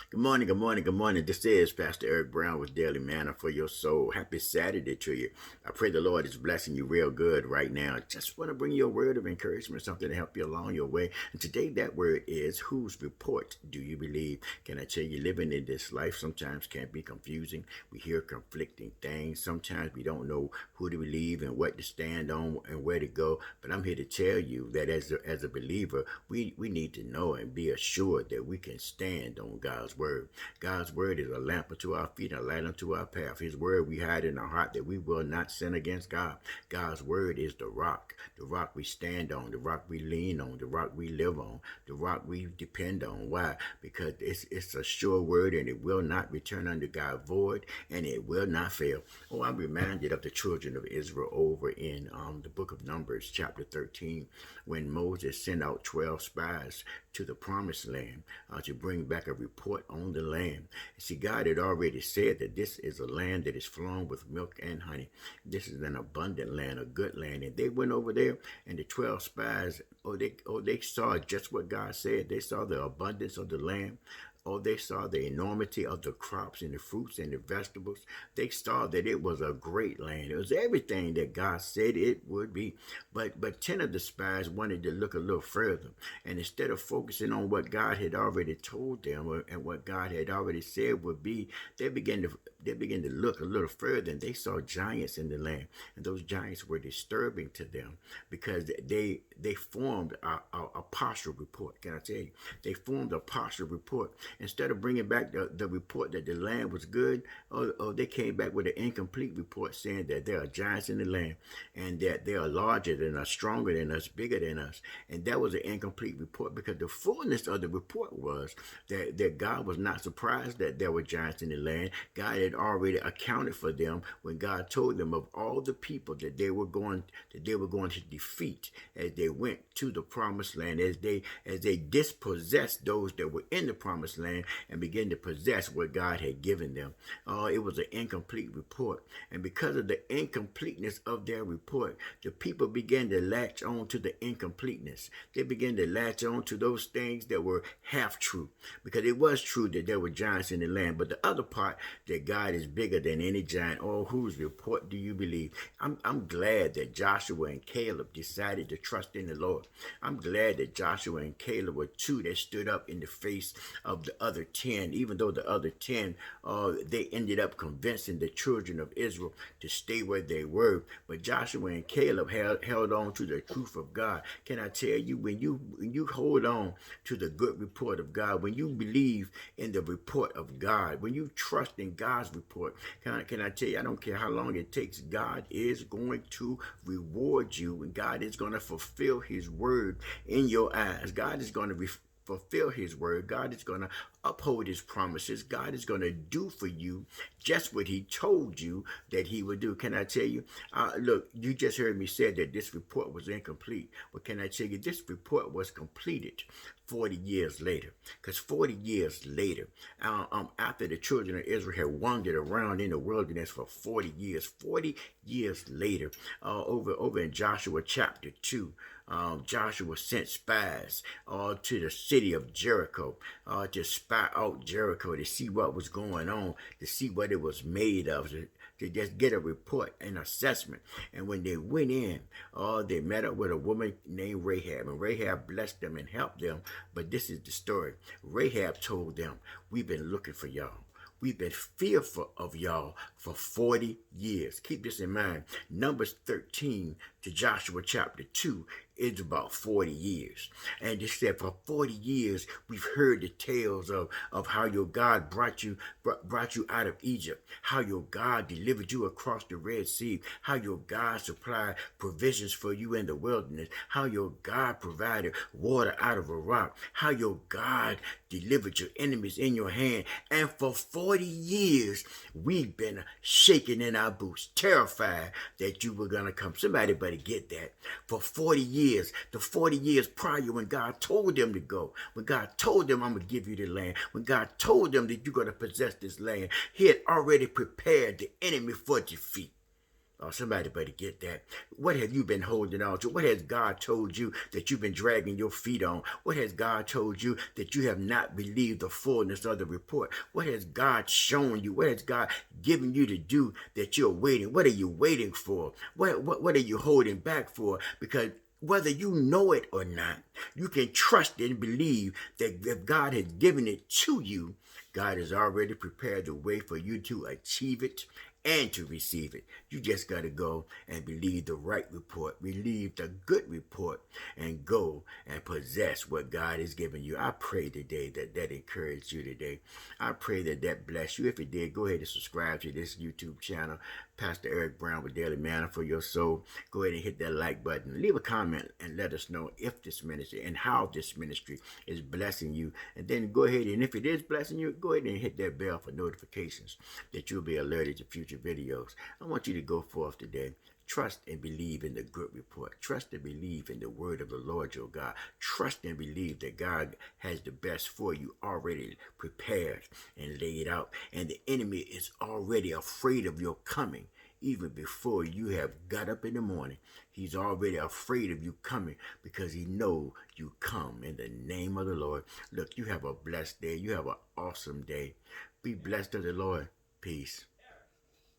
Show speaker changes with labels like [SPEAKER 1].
[SPEAKER 1] Good morning, good morning, good morning. This is Pastor Eric Brown with Daily Manna for your soul. Happy Saturday to you. I pray the Lord is blessing you real good right now. Just want to bring you a word of encouragement, something to help you along your way. And today that word is, whose report do you believe? Can I tell you, living in this life sometimes can be confusing. We hear conflicting things. Sometimes we don't know who to believe and what to stand on and where to go. But I'm here to tell you that as a believer, we need to know and be assured that we can stand on God's word. God's word is a lamp unto our feet and a light unto our path. His word we hide in our heart that we will not sin against God. God's word is the rock we stand on, the rock we lean on, the rock we live on, the rock we depend on. Why? Because it's a sure word and it will not return unto God void and it will not fail. Oh, I'm reminded of the children of Israel over in the book of Numbers, chapter 13, when Moses sent out 12 spies to the promised land to bring back a report on the land. See, God had already said that this is a land that is flowing with milk and honey. This is an abundant land, a good land. And they went over there, and the 12 spies, they saw just what God said. They saw the abundance of the land. Oh, they saw the enormity of the crops and the fruits and the vegetables. They saw that it was a great land. It was everything that God said it would be. But 10 of the spies wanted to look a little further. And instead of focusing on what God had already told them and what God had already said would be, they began to look a little further, and they saw giants in the land. And those giants were disturbing to them because they formed a partial report. Can I tell you? They formed a partial report. Instead of bringing back the report that the land was good, they came back with an incomplete report saying that there are giants in the land and that they are larger than us, stronger than us, bigger than us. And that was an incomplete report because the fullness of the report was that God was not surprised that there were giants in the land. God had already accounted for them when God told them of all the people that they were going to defeat as they went to the promised land, as they dispossessed those that were in the promised land and begin to possess what God had given them. It was an incomplete report. And because of the incompleteness of their report, the people began to latch on to the incompleteness. They began to latch on to those things that were half true. Because it was true that there were giants in the land, but the other part, that God is bigger than any giant. Oh, whose report do you believe? I'm glad that Joshua and Caleb decided to trust in the Lord. I'm glad that Joshua and Caleb were two that stood up in the face of the other 10, even though the other 10, they ended up convincing the children of Israel to stay where they were. But Joshua and Caleb held on to the truth of God. Can I tell you, when you hold on to the good report of God, when you believe in the report of God, when you trust in God's report, can I tell you, I don't care how long it takes, God is going to reward you, and God is going to fulfill his word in your eyes. God is going to fulfill his word. God is going to uphold his promises. God is going to do for you just what he told you that he would do. Can I tell you? Look, you just heard me say that this report was incomplete. But can I tell you, this report was completed 40 years later. Because 40 years later, after the children of Israel had wandered around in the wilderness for 40 years later, over in Joshua chapter 2, Joshua sent spies to the city of Jericho to spy out Jericho, to see what was going on, to see what it was made of, to just get a report, an assessment. And when they went in, they met up with a woman named Rahab, and Rahab blessed them and helped them. But this is the story. Rahab told them, "We've been looking for y'all. We've been fearful of y'all for 40 years. Keep this in mind. Numbers 13 to Joshua chapter 2 is about 40 years. And it said for 40 years, we've heard the tales of how your God brought you out of Egypt, how your God delivered you across the Red Sea, how your God supplied provisions for you in the wilderness, how your God provided water out of a rock, how your God delivered your enemies in your hand. And for 40 years, we've been shaking in our boots, terrified that you were going to come." Somebody better get that. For 40 years, the 40 years prior, when God told them to go, when God told them, "I'm going to give you the land," when God told them that you're going to possess this land, he had already prepared the enemy for defeat. Oh, somebody better get that. What have you been holding on to? What has God told you that you've been dragging your feet on? What has God told you that you have not believed the fullness of the report? What has God shown you? What has God given you to do that you're waiting? What are you waiting for? What are you holding back for? Because whether you know it or not, you can trust and believe that if God has given it to you, God has already prepared the way for you to achieve it and to receive it. You just got to go and believe the right report, believe the good report, and go and possess what God has given you. I pray today that encouraged you today. I pray that bless you. If it did, go ahead and subscribe to this YouTube channel, Pastor Eric Brown with Daily Manna for your soul. Go ahead and hit that like button. Leave a comment and let us know if this ministry and how this ministry is blessing you. And then go ahead and if it is blessing you, go ahead and hit that bell for notifications that you'll be alerted to future videos. I want you to go forth today. Trust and believe in the good report. Trust and believe in the word of the Lord your God. Trust and believe that God has the best for you already prepared and laid out. And the enemy is already afraid of your coming. Even before you have got up in the morning, he's already afraid of you coming because he knows you come in the name of the Lord. Look, you have a blessed day. You have an awesome day. Be blessed of the Lord. Peace.